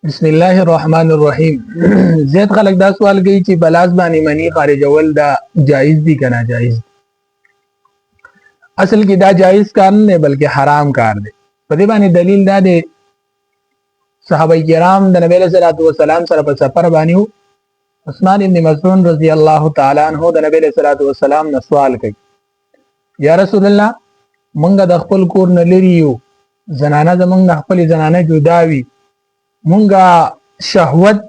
بسم الله الرحمن الرحیم. زید خلک دا سوال کوي چې بلاس باندې منی خارجول دا جایز دي که ناجایز؟ اصل کې دا جایز کار نه بلکې حرام کار دی. په دې باندې دلیل دا دی صحابه کرام د نبی صلی الله علیه وسلم سره په سفر باندې وو. عثمان ابن مسعود رضی الله تعالی عنہ د نبی صلی الله علیه وسلم نه سوال کوي، یا رسول الله مونږ د خپل کور نه لري یو، زنانه زمونږ د خپل زنانه جدا وي، مونږه شهوت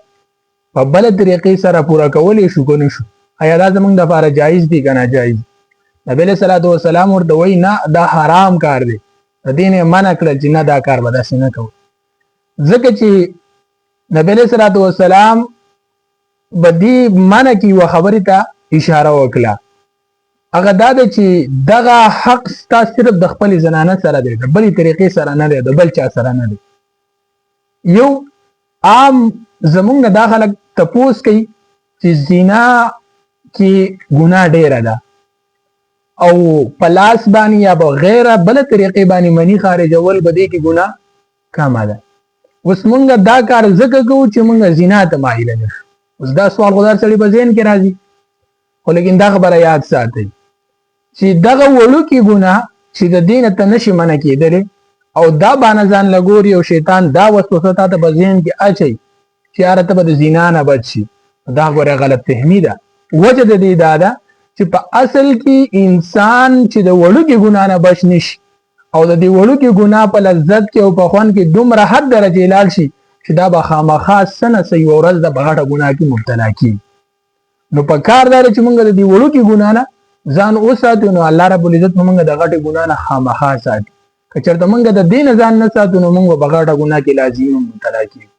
په بل طریقې سره پورا کولی شو که نه شو، آیا دا زمونږ دپاره جایز دي که ناجایز؟ نبی صلی الله علیه وسلم ورته وایي نه، دا حرام کار دی، د دې نه یې منع کړل چې نه دا کار به داسې نه کوو. ځکه چې نبی صلی الله علیه وسلم به دې منع کې یوه خبرې ته اشاره وکړه، هغه دا ده چې دغه حق ستا صرف د خپلې زنانه سره دی، د بلې طریقې سره نه دی، د بل چا سره نه دی. یو عام زمونږ نه دا خلک تپوس کوي چې زنا کې ګناه ډیره ده او په لاس باندې یا بغیر بله طریقې باندې منی خارجول به دې کې ګناه کمه ده. اوس مونږ دا کار ځکه کوو چې مونږ زنا ته مایله نه شو. اوس دا سوال خو در سړي په ذهن کې راځي، خو لیکن دا خبره یاد ساتئ چې دغه وړوکې ګناه چې د دې نه ته نشي منع کېدلی او دا باندې ځان لګوري او شیطان دا وسوسه تا ته په ذهن کې اچوي چې یاره ته به د زنا نه بچ شي، دا ګوره غلط فهمي ده. وجه د دې دا ده چې په اصل کې انسان چې د وړوکې ګناه نه بچ نشي او د دې وړوکې ګناه په لذت کې او په خوند کې دومره حد درجې لاړ شي چې دا به خامخا څه نه څه یوه ورځ د په غټه ګناه کې مبتلا کېږي. نو په کار دا ده چې موږ د دې وړوکې ګناه نه ځان وساتو، نو الله رب العزت به موږ د غټې ګناه نه خامخا ساتي. که چېرته موږ د دې نه ځان نه ساتو نو موږ به په غټه ګناه کې لازمي مبتلا کېږو.